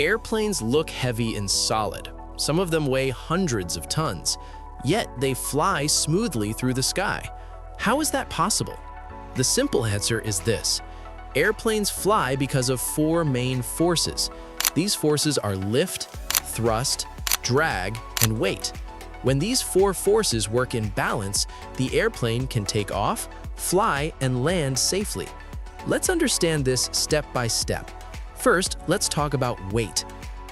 Airplanes look heavy and solid. Some of them weigh hundreds of tons, yet they fly smoothly through the sky. How is that possible? The simple answer is this. Airplanes fly because of four main forces. These forces are lift, thrust, drag, and weight. When these four forces work in balance, the airplane can take off, fly, and land safely. Let's understand this step by step. First, let's talk about weight.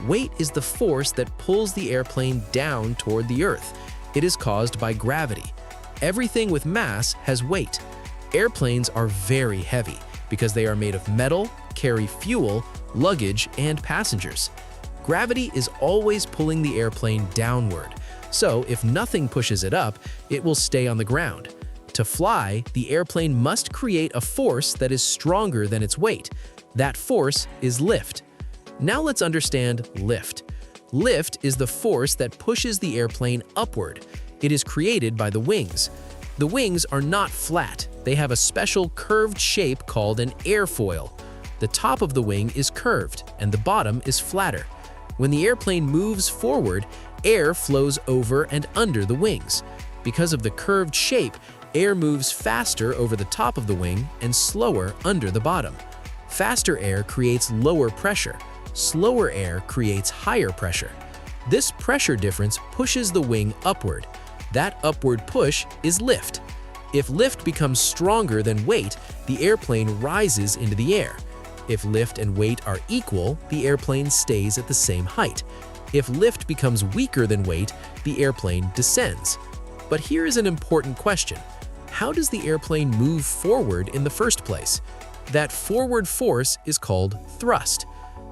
Weight is the force that pulls the airplane down toward the Earth. It is caused by gravity. Everything with mass has weight. Airplanes are very heavy because they are made of metal, carry fuel, luggage, and passengers. Gravity is always pulling the airplane downward, so if nothing pushes it up, it will stay on the ground. To fly, the airplane must create a force that is stronger than its weight. That force is lift. Now let's understand lift. Lift is the force that pushes the airplane upward. It is created by the wings. The wings are not flat. They have a special curved shape called an airfoil. The top of the wing is curved and the bottom is flatter. When the airplane moves forward, air flows over and under the wings. Because of the curved shape, air moves faster over the top of the wing and slower under the bottom. Faster air creates lower pressure. Slower air creates higher pressure. This pressure difference pushes the wing upward. That upward push is lift. If lift becomes stronger than weight, the airplane rises into the air. If lift and weight are equal, the airplane stays at the same height. If lift becomes weaker than weight, the airplane descends. But here is an important question. How does the airplane move forward in the first place? That forward force is called thrust.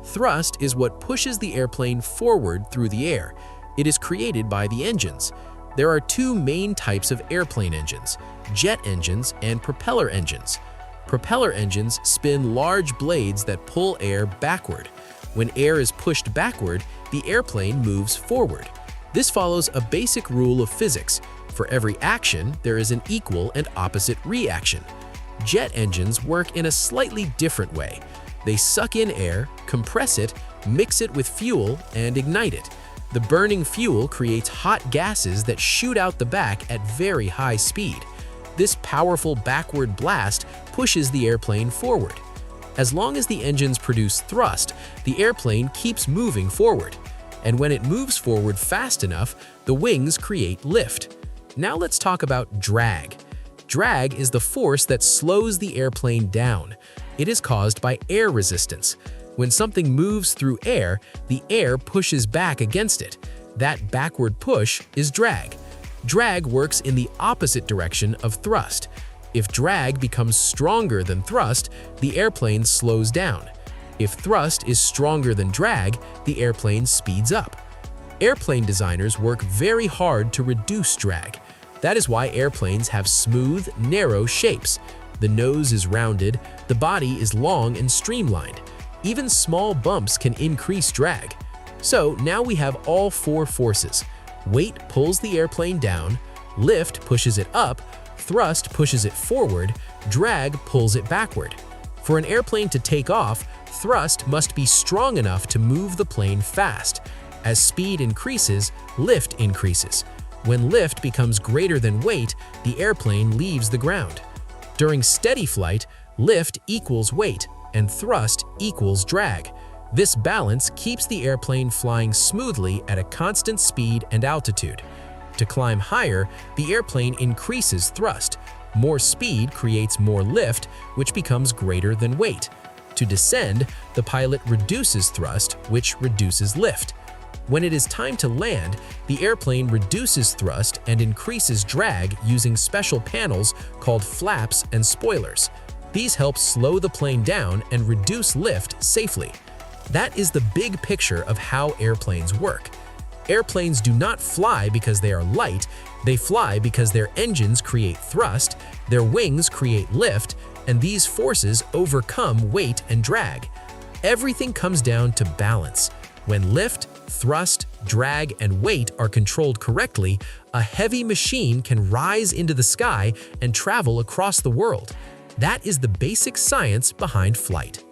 Thrust is what pushes the airplane forward through the air. It is created by the engines. There are two main types of airplane engines, jet engines and propeller engines. Propeller engines spin large blades that pull air backward. When air is pushed backward, the airplane moves forward. This follows a basic rule of physics. For every action, there is an equal and opposite reaction. Jet engines work in a slightly different way. They suck in air, compress it, mix it with fuel, and ignite it. The burning fuel creates hot gases that shoot out the back at very high speed. This powerful backward blast pushes the airplane forward. As long as the engines produce thrust, the airplane keeps moving forward. And when it moves forward fast enough, the wings create lift. Now let's talk about drag. Drag is the force that slows the airplane down. It is caused by air resistance. When something moves through air, the air pushes back against it. That backward push is drag. Drag works in the opposite direction of thrust. If drag becomes stronger than thrust, the airplane slows down. If thrust is stronger than drag, the airplane speeds up. Airplane designers work very hard to reduce drag. That is why airplanes have smooth, narrow shapes. The nose is rounded, the body is long and streamlined. Even small bumps can increase drag. So now we have all four forces. Weight pulls the airplane down, lift pushes it up, thrust pushes it forward, drag pulls it backward. For an airplane to take off, thrust must be strong enough to move the plane fast. As speed increases, lift increases. When lift becomes greater than weight, the airplane leaves the ground. During steady flight, lift equals weight and thrust equals drag. This balance keeps the airplane flying smoothly at a constant speed and altitude. To climb higher, the airplane increases thrust. More speed creates more lift, which becomes greater than weight. To descend, the pilot reduces thrust, which reduces lift. When it is time to land, the airplane reduces thrust and increases drag using special panels called flaps and spoilers. These help slow the plane down and reduce lift safely. That is the big picture of how airplanes work. Airplanes do not fly because they are light, they fly because their engines create thrust, their wings create lift, and these forces overcome weight and drag. Everything comes down to balance. When lift, thrust, drag, and weight are controlled correctly, a heavy machine can rise into the sky and travel across the world. That is the basic science behind flight.